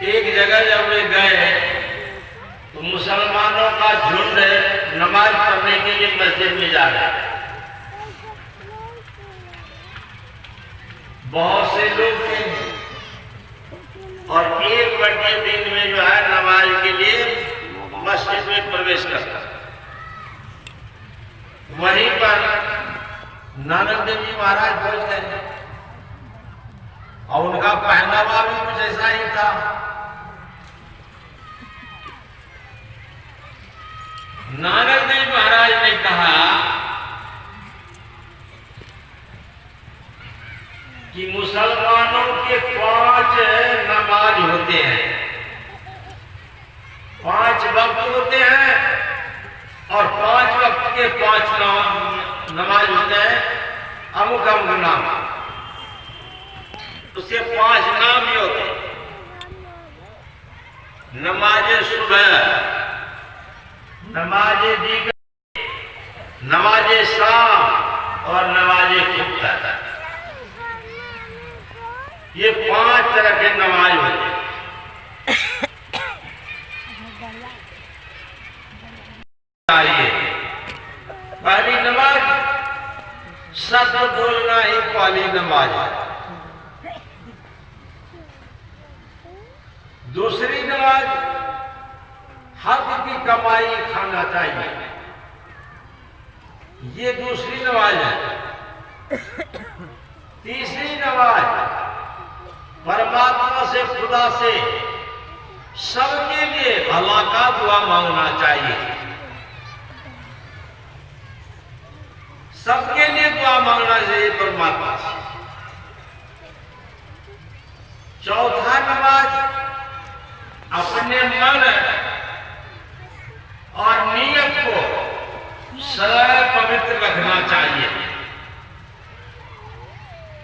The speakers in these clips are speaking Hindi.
एक जगह जब वे गए तो मुसलमानों का झुंड नमाज पढ़ने के लिए मस्जिद में जा रहे थे। बहुत से लोग थे और 1/3 में जो है नमाज के लिए मस्जिद में प्रवेश करता। वहीं पर नानक देव जी महाराज पहुंच गए और उनका पहनावा भी कुछ ऐसा ही था। नानक देव महाराज ने कहा कि मुसलमानों के 5 नमाज होते हैं, 5 वक्त होते हैं और 5 वक्त के 5 नमाज होते हैं, अमुक अमुक नाम, उसके 5 नाम ही होते हैं। नमाज सुबह, नमाज दीगर, नमाज शाम और नमाज खुफ्ता। ये 5 तरह के नमाज होते हैं। पहली नमाज सत्य बोलना ही पहली नमाज है। दूसरी नमाज हक की कमाई खाना चाहिए, ये दूसरी नमाज है। तीसरी नमाज परमात्मा से, खुदा से सबके लिए भला का दुआ मांगना चाहिए, सबके लिए दुआ मांगना चाहिए परमात्मा से। चौथा नमाज अपने मन और नियत को सदैव पवित्र रखना चाहिए।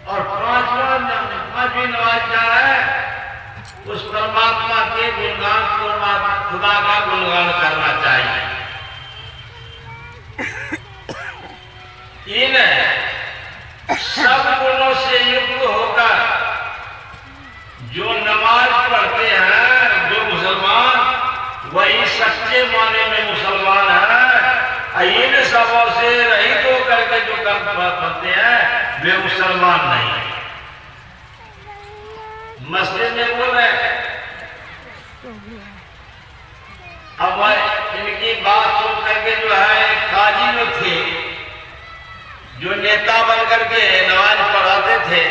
और पांचवी नमाज क्या है? उस परमात्मा के गुणगान, खुदा का गुणगान करना चाहिए। इन सब गुणों से युक्त होकर जो नमाज पढ़ते हैं, जो मुसलमान, वही सच्चे माने में मुसलमान है। इन सबों से रहित होकर के जो कर्म पढ़ते हैं वे मुसलमान नहीं है। मस्जिद में बोल रहे हैं। अब इनकी बात सुन करके जो है काजी लोग थे, जो नेता बन करके नमाज पढ़ाते थे,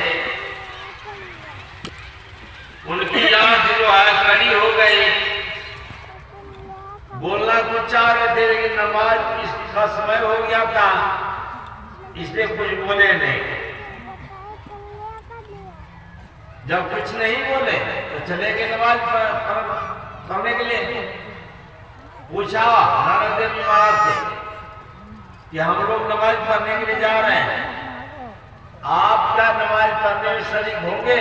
उनकी आंख जो है कड़ी हो गई। बोलना कुछ चाह रहे थे लेकिन नमाज का समय हो गया था, इसलिए कुछ बोले नहीं। जब कुछ नहीं बोले तो चले गए नमाज पढ़ने के लिए। पूछा नानक देव महाराज से कि हम लोग नमाज पढ़ने के लिए जा रहे हैं, आप क्या नमाज पढ़ने में शरीक होंगे?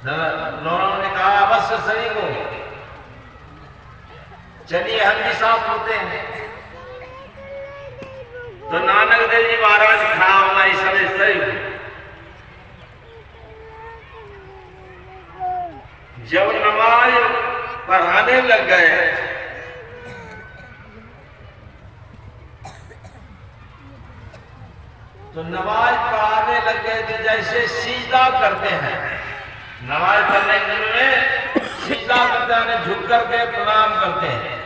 नौराव ने कहा अवश्य शरीक होंगे, चलिए हम भी साथ होते हैं। तो नानक देव जी महाराज खड़ा होना इस समय सही। जब नमाज पढ़ाने लग गए तो नमाज पढ़ाने लग गए तो जैसे सीधा करते हैं, नमाज पढ़ने में सीधा करते हैं, झुक करके प्रणाम करते हैं।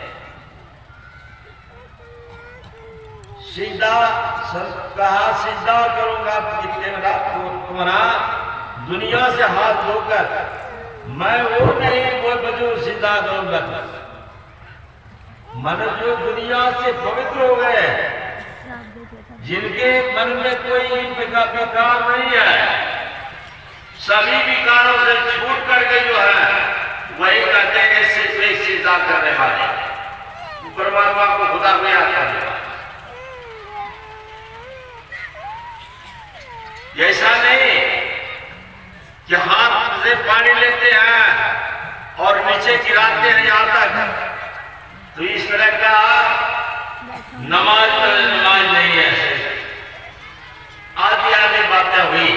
सीधा कहा सीधा करूंगा तुम्हारा दुनिया से हाथ धोकर, मैं वो नहीं वो बजू सीधा करूंगा। मन जो दुनिया से पवित्र हो गए, जिनके मन में कोई विकार नहीं है, सभी विकारों से छूट करके जो है वही कहते हैं सिर्फ सीधा करने वाले, परमात्मा को खुदा में याद करने वाले। ऐसा नहीं कि हाथ से पानी लेते हैं और नीचे गिराते हैं यहां तक, तो इस तरह का नमाज नहीं है। आधी आधी बातें हुई।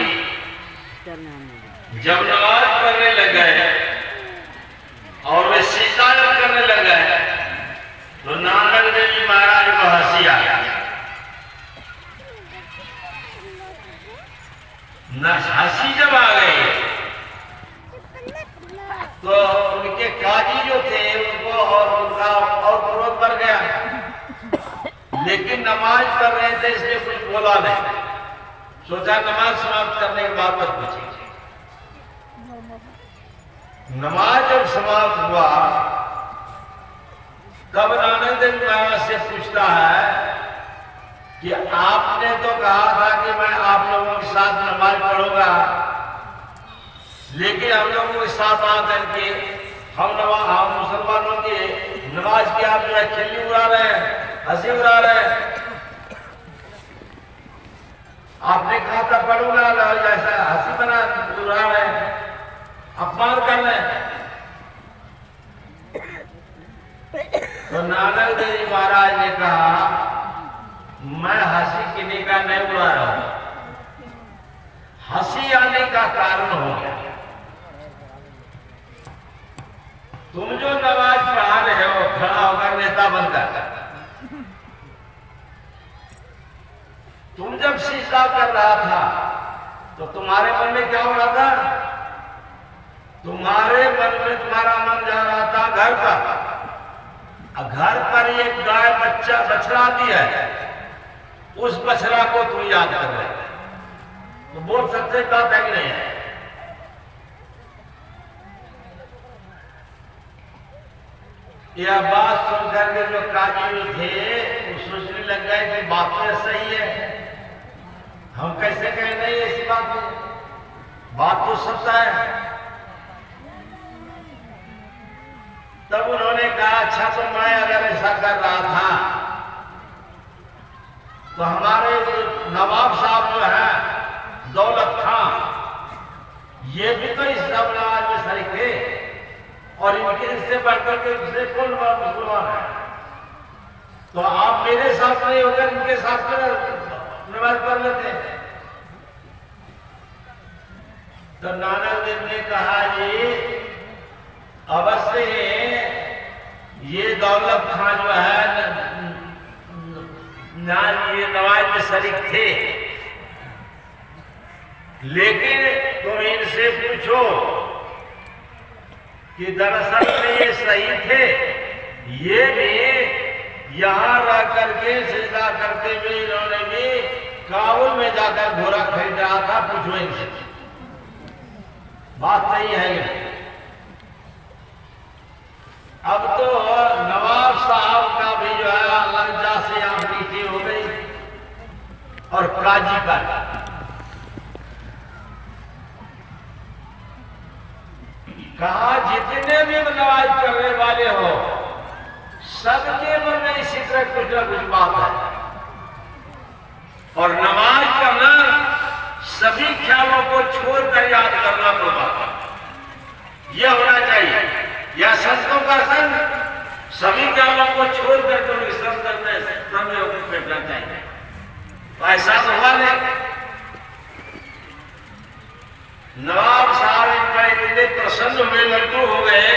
जब नमाज पढ़ने लग गए सीधा करने लग गए तो नानक देव जी महाराज को हंसी आ गई। हंसी जब आ गई तो उनके काजी जो थे उनको और उनका और क्रोध बढ़ गया, लेकिन नमाज कर रहे थे इसलिए कुछ बोला नहीं। सोचा नमाज समाप्त करने के बाद मत पूछिए। नमाज जब समाप्त हुआ तब नानक देव महाराज से पूछता है कि आपने तो कहा था कि मैं आप लोगों के साथ नमाज पढ़ूंगा, लेकिन हम लोगों के साथ आकर के हम मुसलमानों की नमाज की आप जो है खिल्ली उड़ा रहे हैं, हंसी उड़ा रहे हैं। आपने कहा था पढ़ूंगा, जैसा हंसी बना उड़ा रहे हैं, अपमान कर रहे हैं। तो नानक देव जी महाराज ने कहा मैं हंसी किन्हीं का नहीं उड़ा रहा हूं, हंसी आने का कारण हो गया तुम जो नमाज पढ़ा रहे हो खड़ा होकर नेता बनकर। तुम जब सीधा कर रहा था तो तुम्हारे मन में क्या हो रहा था? तुम्हारे मन में तुम्हारा मन जा रहा था घर पर। घर पर एक गाय बच्चा बछड़ा दिया है, उस बछड़ा को तुम याद कर रहे थे। तो बोल सकते बात है कि नहीं है? यह बात सुनकर के जो काजी थे वो सोचने लग गए कि बात तो सही है, हम कैसे कहें नहीं ऐसी बात है, बात तो सच है। तब उन्होंने कहा अच्छा तो मैं अगर ऐसा कर रहा था तो हमारे नवाब साहब जो है दौलत खान, ये भी तो इस नमाज में शरीक थे और इनके इससे बढ़कर के दूसरे कौन मुसलमान है? तो आप मेरे साथ नहीं होकर इनके साथ नमाज पढ़ लेते। तो नानक देव ने कहा जी अवश्य ये दौलत खान जो है ये नमाज में शरीक थे, लेकिन तुम इनसे पूछो कि दरअसल में ये सही थे, ये भी यहां रह करके सजदा करते हुए इन्होंने भी काबुल में जाकर घोड़ा खरीद रहा था। पूछो इनसे, बात सही है ये। अब तो नवाब साहब का भी जो है लज्जा से आंख नीचे हो गई और काजी का कहा जितने भी नमाज पढ़ने वाले हो सबके मन में इसी तरह कुछ ना कुछ बात है, और नमाज पढ़ना सभी ख्यालों को छोड़कर याद करना होगा। यह होना चाहिए, यह संतों का संग सभी ख्यालों को छोड़कर तो श्रम बैठना चाहिए। तो ऐसा तो हुआ नहीं। नवाब साहब इनका इतने प्रसन्न हुए, लड्डू हो गए,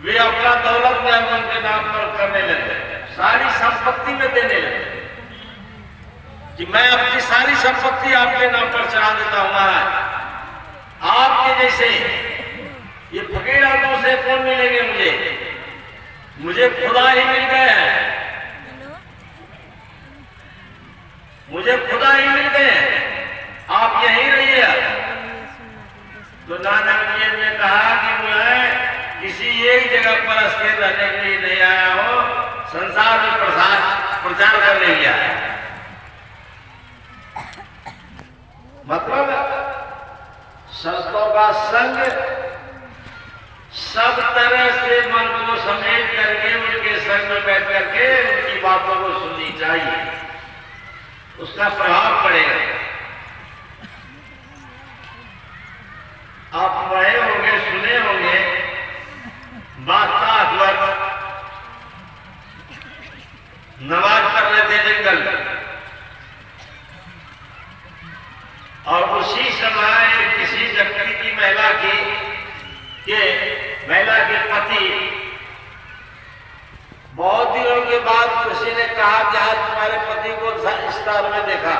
वे अपना दौलत में उनके नाम पर करने लगे, सारी संपत्ति में देने लगे कि मैं अपनी सारी संपत्ति आपके नाम पर चढ़ा देता हूं महाराज। आपके जैसे ये फकीर आदमी से कौन मिलेंगे मुझे खुदा ही मिल गए हैं, मुझे खुदा ही मिल गए हैं, आप यहीं रहिए। तो नानक देव ने कहा कि मैं किसी एक जगह पर स्थिर रहने के लिए नहीं आया हूं, संसार में प्रचार करने लिया है। मतलब संतों का संग सब तरह से मन को समेट करके उनके संग में बैठ करके उनकी बातों को सुननी चाहिए, उसका प्रभाव पड़ेगा। आप पढ़े होंगे, सुने होंगे, बादशाह अकबर नमाज पढ़ रहे थे जंगल में, और उसी समय किसी व्यक्ति की महिला के पति कहा कि आज तुम्हारे पति को इस ताल में देखा,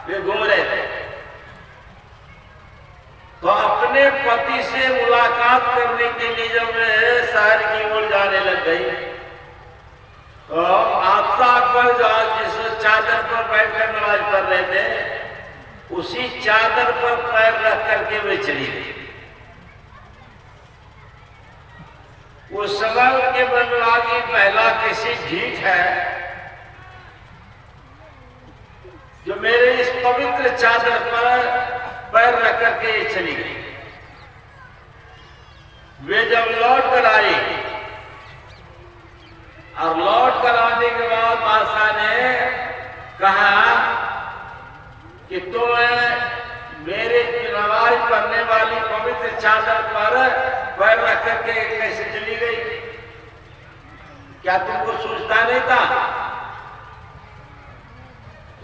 वे घूम रहे थे। तो अपने पति से मुलाकात करने के लिए जब वे शहर की ओर जाने लग गई, तो हादसा पर जो जिस चादर पर बैठकर नमाज पढ़ रहे थे, उसी चादर पर पैर रख करके वे चली गई। उस सवाल के बदला की पहला किसी ढीठ है जो मेरे इस पवित्र चादर पर पैर रख करके चली गई। वे जब लौट कर आई और लौट कर आने के बाद बादशाह ने कहा कि तुम मेरे नमाज पढ़ने वाली पवित्र चादर पर पैर रख करके कैसे चली गई? क्या तुमको सोचता नहीं था?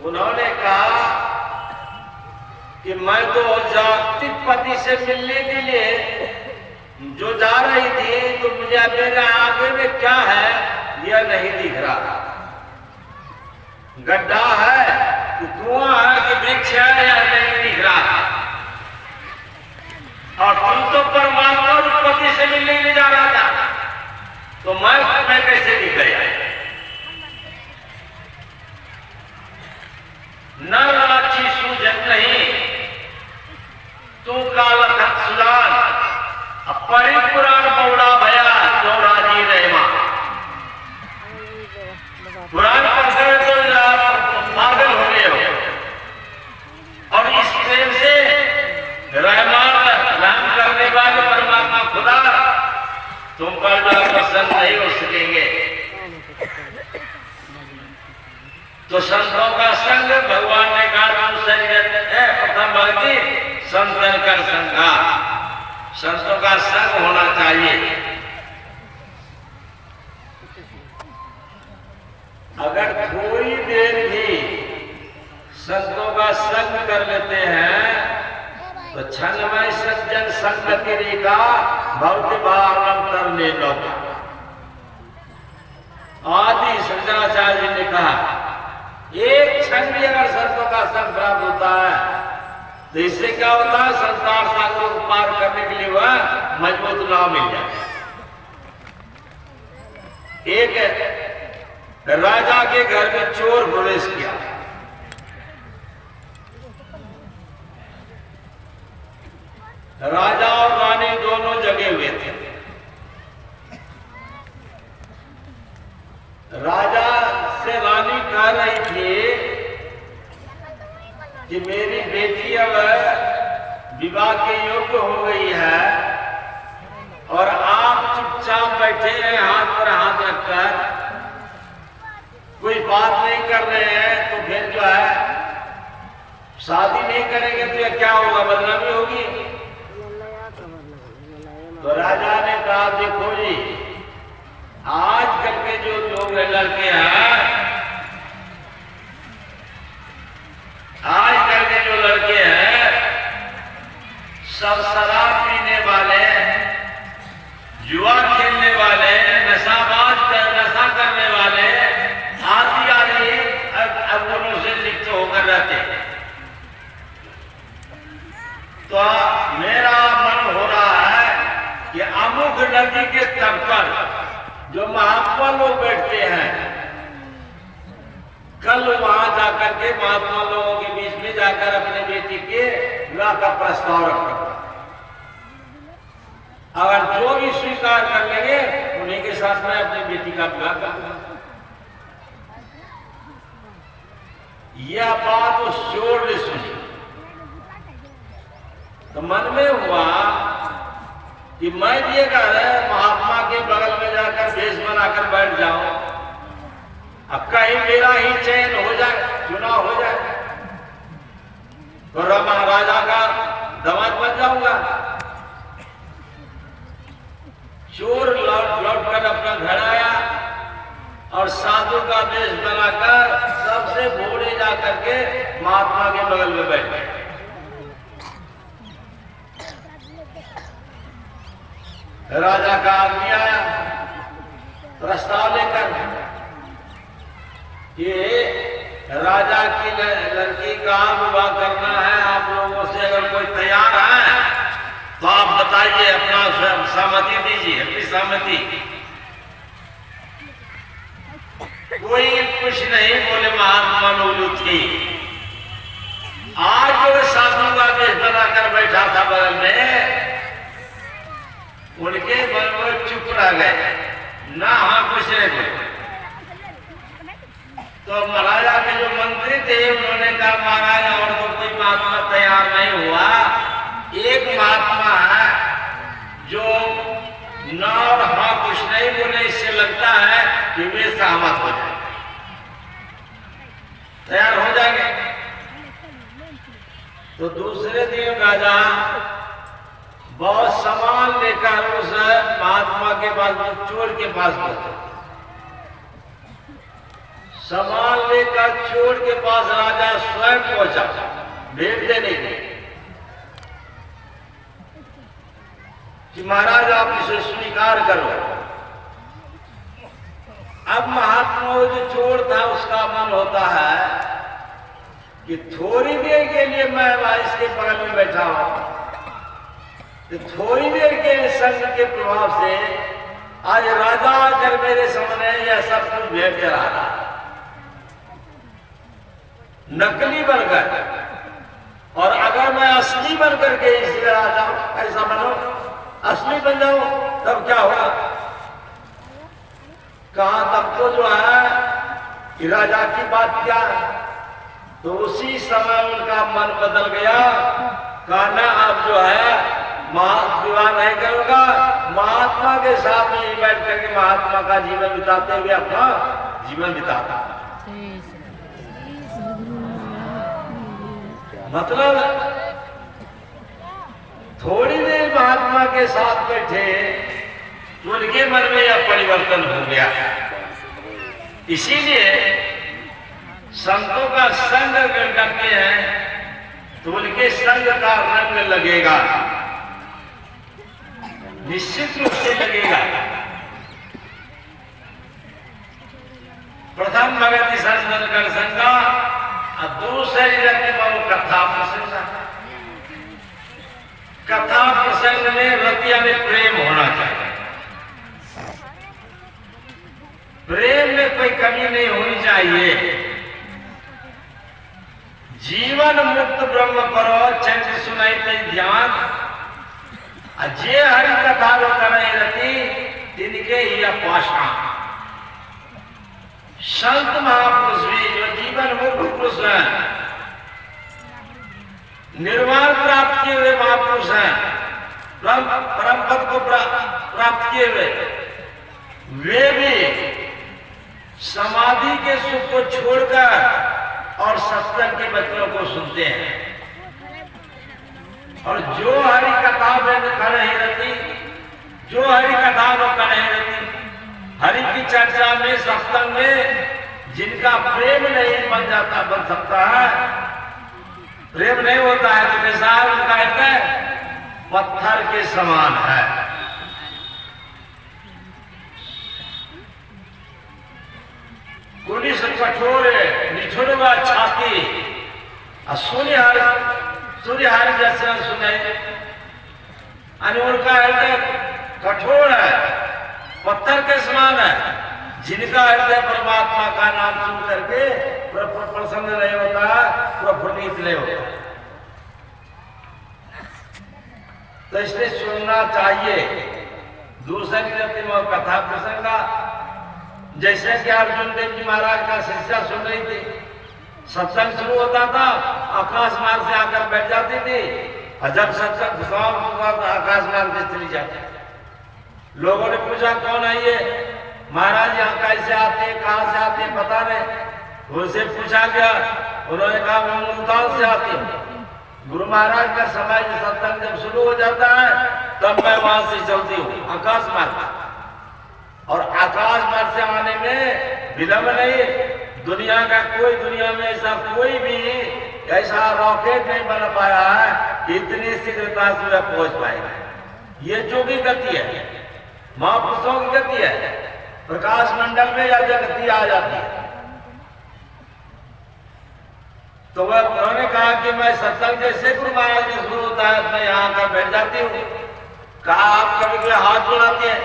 उन्होंने कहा कि मैं तो जागतिक पति से मिलने के लिए जो जा रही थी, तो मुझे मेरे आगे में क्या है यह नहीं दिख रहा। गड्ढा है कि कुआं है कि वृक्ष है यह नहीं दिख रहा। और तुम तो परमात्मा और पति से मिलने के लिए जा रहा था, तो मैं कैसे दिख गया? न राची सूझत नहीं तू काल सुजान, परिपुराण बौड़ा भया जो राजी रहमा। पुराण पढ़ते तो पागल हो गए हो, और इस प्रेम से रहमान रहम करने वाले परमात्मा खुदा तुम पर जो प्रसन्न नहीं हो सकेंगे। तो संतों का संग भगवान ने कहा प्रथम भक्ति संतन कर संगा, संतों का संग होना चाहिए। अगर थोड़ी देर भी संतों का संग कर लेते हैं तो क्षणमय सज्जन संगति रेखा भक्ति भावनम तरने लो। आदि शंकराचार्य जी ने कहा एक क्षण भी अगर संतों का संग प्राप्त होता है तो इससे क्या होता है? संसार सागर को पार करने के लिए वह मजबूत नाव मिल जाए। एक राजा के घर में चोर प्रवेश किया। राजा और रानी दोनों जगे हुए थे। राजा से रानी कह रही थी कि मेरी बेटी अब विवाह के योग्य हो गई है और आप चुपचाप बैठे हैं हाथ पर हाथ रखकर, कोई बात नहीं कर रहे हैं, तो फिर जो है शादी नहीं करेंगे तो यह क्या होगा? बदनामी होगी। तो राजा ने कहा देखो जी, आजकल के जो लोग लड़के हैं, आजकल के जो लड़के हैं सब शराब पीने वाले, जुआ खेलने वाले, नशा करने वाले आदि अवगुणों से लिप्त होकर रहते हैं। तो मेरा मन हो रहा है कि अमुक नदी के तट पर जो महात्मा लोग बैठते हैं, कल वहां जाकर के महात्मा लोगों के बीच में जाकर अपने बेटी के विवाह का प्रस्ताव रखा। अगर जो भी स्वीकार कर लेंगे उन्हीं के साथ में अपनी बेटी का विवाह करूंगा। यह बात उस चोर ने सुनी तो मन में हुआ कि मैं भी अगर महात्मा के बगल में जाकर भेष बनाकर बैठ जाऊं, अब कहीं मेरा ही चयन हो जाए, चुनाव हो जाए, तो राजा का दामाद बन जाऊंगा। चोर लौट कर अपना घर आया और साधु का वेश बनाकर सबसे घोड़े जाकर के महात्मा के बगल में बैठ गए। राजा का आदमी आया प्रस्ताव लेकर ये राजा की लड़की का विवाह करना है, आप लोगों से अगर कोई तैयार है तो आप बताइए, अपना सहमति दीजिए, अपनी सहमति। कोई कुछ नहीं बोले। महात्मा लोलू थी। आज जो साधु का वेश बनाकर बैठा था बगल में, उनके मन में चुप रह गए ना, हाँ कुछ नहीं बोले। तो महाराजा के जो मंत्री थे उन्होंने कहा महाराज और तो कोई महात्मा तैयार नहीं हुआ, एक महात्मा है जो ना और हाँ कुछ नहीं बोले, इससे लगता है कि वे सहमत हो जाए, तैयार हो जाएंगे। तो दूसरे दिन राजा बहुत सामान लेकर उस महात्मा के पास, चोर के पास पहुंचे। सामान लेकर चोर के पास राजा स्वयं पहुंचा भेंट देने के लिए कि महाराज आप इसे स्वीकार करो। अब महात्मा जो चोर था उसका मन होता है कि थोड़ी देर के लिए मैं इसके बगल में बैठा हूं, तो थोड़ी देर के संग के प्रभाव से आज राजा आकर मेरे सामने यह सब कुछ भेंट चढ़ा रहा है, नकली बनकर। और अगर मैं असली बनकर के इसलिए आ जाऊं, ऐसा बनो, असली बन जाऊं, तब क्या होगा? कहा तब तो जो है कि राजा की बात क्या है। तो उसी समय उनका मन बदल गया, कहा ना अब जो है विवाह नहीं करूंगा, महात्मा के साथ में बैठ करके महात्मा का जीवन बिताते हुए अपना जीवन बिताता। मतलब थोड़ी देर महात्मा के साथ बैठे तो उनके मन में यह परिवर्तन हो गया। इसीलिए संतों का संग अगर करते हैं तो उनके संग का रंग लगेगा, निश्चित रूप से लगेगा। प्रथम भगति संग कर संगा, दूसरी रति बहु कथा प्रसंग। कथा प्रसंग में रतिया में प्रेम होना चाहिए, प्रेम में कोई कमी नहीं होनी चाहिए। जीवन मुक्त ब्रह्म करो चंद सुनाई तई ध्यान, जे हरि कथा लो करे रति तिनके ही पाषाण। संत महापुरुष भी जो जीवन मुक्त पुरुष हैं, निर्वाण प्राप्त किए हुए महापुरुष हैं, परम पद को प्राप्त किए हुए, वे भी समाधि के सुख को छोड़कर और सत्संग के वचनों को सुनते हैं। और जो हरि कथा में करे रति, जो हरि कथा में करे रति, हरि की चर्चा में सत्संग में जिनका प्रेम नहीं बन सकता है, प्रेम नहीं होता है, तो कैसा उनका है, पत्थर के समान है। कुलिस कठोर निठुरवा छाती, सूर्यहार जैसे सुने, उनका हृदय कठोर है, पत्थर के समान है। जिनका हृदय परमात्मा का नाम सुन करके प्रसन्न नहीं होता, प्रफुल्लित नहीं होता, तो इसलिए सुनना चाहिए। दूसरी रति में कथा प्रसंगा, जैसे कि अर्जुन देव जी महाराज का शिष्या सुन रही थी, सत्संग शुरू होता था, आकाश मार्ग से आकर बैठ जाती थी, और जब सत्संग समाप्त हुआ तो आकाश मार्ग से चली जाती। लोगों ने पूछा कौन है ये महाराज, यहाँ कैसे आते हैं, कहाँ से आते हैं पता नहीं। उनसे पूछा गया, उन्होंने कहा मैं मुल्तान से आती हूँ। गुरु महाराज का समय सत्संग जब शुरू हो जाता है तब मैं वहां से चलती हूँ आकाश मार्ग। और आकाश मार्ग से आने में विलंब नहीं, दुनिया का कोई, दुनिया में ऐसा कोई भी ऐसा रॉकेट नहीं बन पाया है कि इतनी शीघ्रता से वह पहुंच पाएगा। ये जो भी गति है, महापुरुषों की गति है, प्रकाश मंडल में या जगती आ जाती है। तो वह उन्होंने कहा कि मैं सत्संग जैसे गुरु महाराज जी शुरू होता है मैं यहाँ आकर बैठ जाती हूँ। कहा आप कभी कोई हाथ बढ़ाते हैं?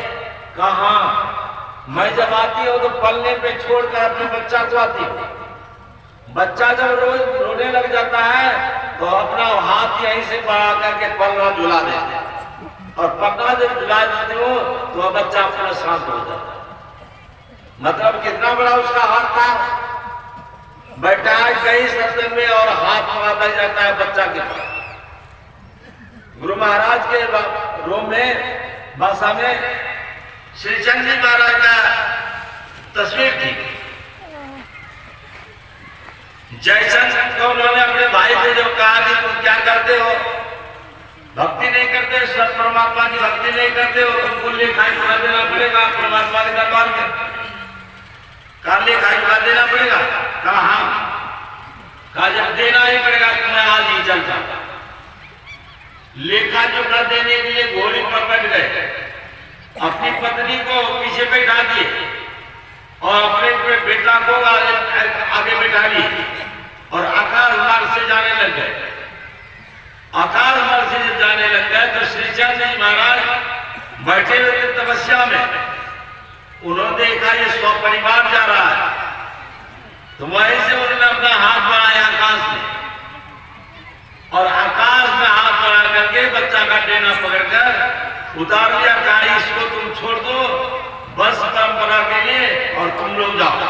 कहा हाँ, मैं जब आती हूँ तो पलने पे छोड़कर अपने बच्चा को आती हूँ। बच्चा जब रोज रोने लग जाता है तो अपना हाथ यहीं से बढ़ा करके पलना झुला देते हैं और पलना जब झुला देते हो तो वह बच्चा अपना शांत हो जाता है। मतलब कितना बड़ा उसका हाथ था, बैठा है कहीं सत्संग में और हाथ मंगाता जाता है बच्चा के पास। गुरु महाराज के रूम में भाषा में श्री चंद जी महाराज का तस्वीर थी। जयचंद को उन्होंने अपने भाई से जो कहा कि तुम क्या करते हो, भक्ति नहीं करते, सब परमात्मा की भक्ति नहीं करते हो, तुमको लिखाई खा देना पड़ेगा परमात्मा के दरबार में। कहा लिखाई खा देना पड़ेगा? कहा हाँ। कहा जब देना ही पड़ेगा तो मैं आज ही चल जाता। लेखा जोखा देने के लिए घोड़ी पर बैठ गए, अपनी पत्नी को पीछे बैठा दिए और अपने बेटा को आगे बैठा लिए और आकाश मार्ग से जाने लग गए। आकाश मार्ग से जब जाने लग गए तो श्री चंद जी महाराज बैठे हुए थे तपस्या में। उन्होंने देखा ये स्वपरिवार जा रहा है तो वहीं से उन्होंने अपना हाथ बढ़ाया आकाश में और आकाश में हाथ बढ़ा करके बच्चा का डेना पकड़कर उतार दिया। कहा इसको तुम छोड़ दो बस परंपरा के लिए और तुम लोग जाओ।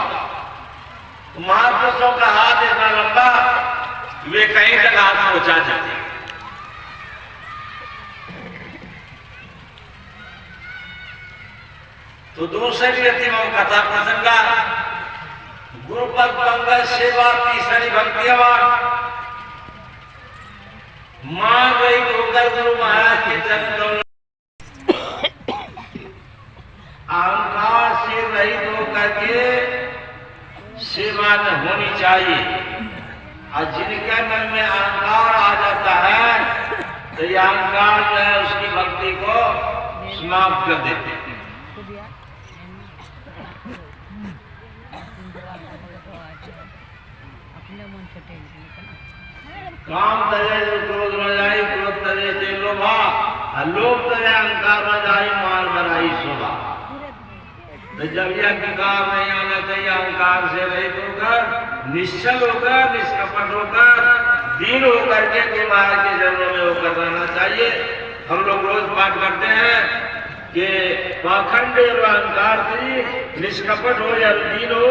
महापुरुषों का हाथ इतना लंबा वे कहीं तक हाथ पहुंचा जाते। तो दूसरी व्यक्ति में कथा प्रसंगा गुरु पद पंगल सेवा तीसरी भक्ति अवार्ड मान रही होकर गुरु महाराज के चरण अहंकार से रहित होकर के सेवा न होनी चाहिए। और जिनके मन में अहंकार आ जाता है तो यह अहंकार जो है उसकी भक्ति को समाप्त कर देते हैं। काम तजे जो क्रोध न जाई, क्रोध तजे जे लोभा, लोभ तजे अहंकार न जाई, मान बनाई शोभा। तो जब यह विकार नहीं आना चाहिए, अहंकार से रहित होकर निश्चल होकर निष्कपट होकर दीन होकर के गुरु महाराज के चरणों में होकर रहना चाहिए। हम लोग रोज पाठ करते हैं कि पाखंड और अहंकार से निष्कपट हो या दीन हो,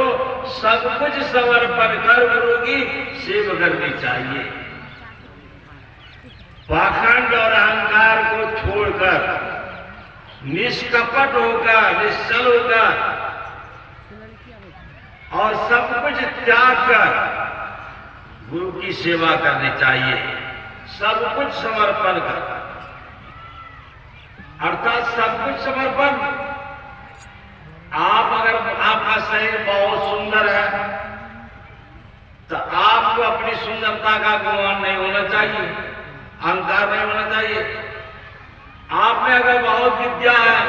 सब कुछ समर्पण कर गुरु की सेवा करनी चाहिए। पाखंड और अहंकार को छोड़कर निष्कपट होकर निश्चल होकर और सब कुछ त्याग कर गुरु की सेवा करनी चाहिए। सब कुछ समर्पण कर, अर्थात सब कुछ समर्पण। आप अगर आपका शरीर बहुत सुंदर है तो आपको अपनी सुंदरता का गुमान नहीं होना चाहिए, अहंकार नहीं होना चाहिए। आप में अगर बहुत विद्या है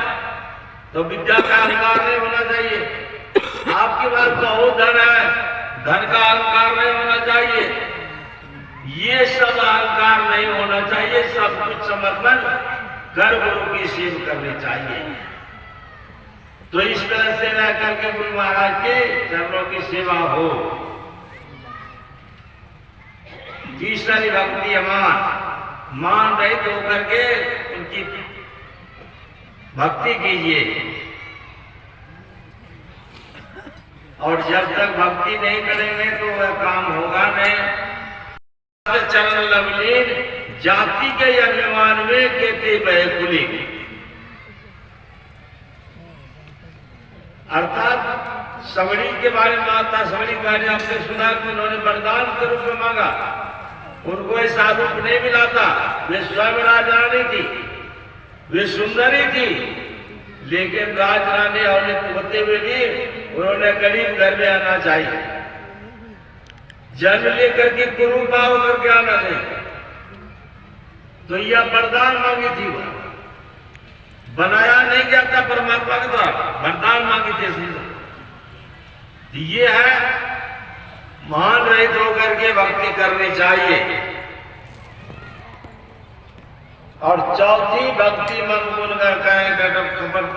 तो विद्या का अहंकार नहीं होना चाहिए। आपके पास बहुत धन है, धन का अहंकार नहीं होना चाहिए। ये सब अहंकार नहीं होना चाहिए। सब कुछ समर्पण कर गुरु की सेवा करनी चाहिए। तो इस तरह से रह करके गुरु महाराज के चरणों की सेवा हो। तीसरी भक्ति अमान मान रहित होकर के उनकी भक्ति कीजिए। और जब तक भक्ति नहीं करेंगे तो वह काम होगा नहीं। चरण लवलीन जाति के अभिमान में केते बहकुली, अर्थात सबड़ी के बारे में माता सबड़ी कार्य आपने सुना कि उन्होंने वरदान के रूप में मांगा। उनको ऐसा रूप नहीं मिला था, वे स्वयं राजरानी थी, वे सुंदरी थी, लेकिन राजरानी होते हुए भी उन्होंने गरीब घर में आना चाहिए। जन्म लेकर के कुरूपा होकर के आना नहीं। तो यह वरदान मांगी थी, वो बनाया नहीं गया था परमात्मा के द्वारा, वरदान मांगी थी। ये है मान रहित होकर के भक्ति करनी चाहिए। और चौथी भक्ति मन गुण कपट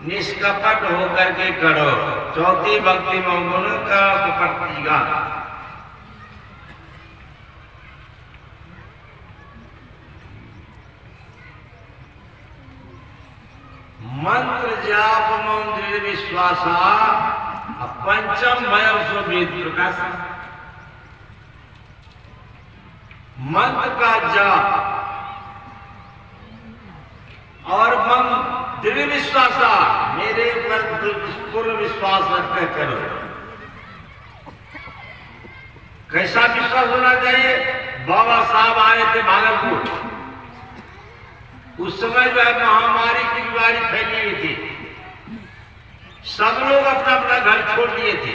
निष्कपट होकर के करो। चौथी भक्ति मन गुण का कपट मंत्र जाप मौन दृढ़ विश्वासा। पंचम भय वेद प्रकाश। मंत्र का जाप और मन दृढ़ विश्वासा, मेरे ऊपर पूर्ण विश्वास रखकर करो। कैसा विश्वास होना चाहिए? बाबा साहब आए थे भागलपुर, उस समय जो है महामारी की बीमारी फैली हुई थी, सब लोग अपना अपना घर छोड़ दिए थे।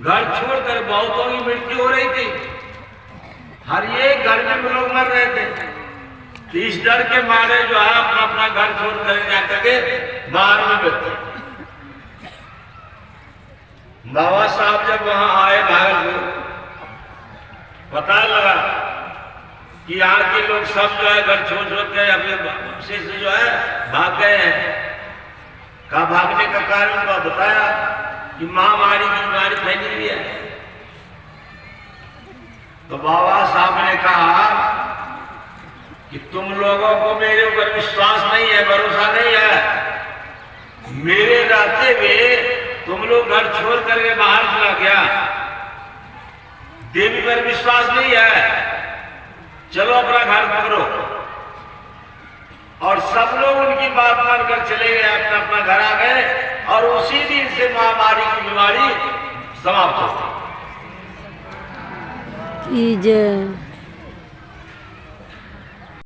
घर छोड़कर बहुतों की मृत्यु हो रही थी, हर एक घर में लोग मर रहे थे। तो इस डर के मारे जो है अपना अपना घर छोड़ कर जाकर के बाहर में बैठे। बाबा साहब जब वहां आए भागलपुर, पता लगा कि यहाँ के लोग सब जो है घर छोड़ छोड़ के अपने से जो है भाग गए हैं। का भागने का कारण तो बताया कि महामारी की बीमारी फैली हुई है। तो बाबा साहब ने कहा कि तुम लोगों को मेरे ऊपर विश्वास नहीं है, भरोसा नहीं है। मेरे रहते हुए तुम लोग घर छोड़ करके बाहर चला गया, देवी पर विश्वास नहीं है। चलो अपना घर पकड़ो। और सब लोग उनकी बात मानकर चले गए, अपना अपना घर आ गए। और उसी दिन से महामारी की बीमारी समाप्त हो गई।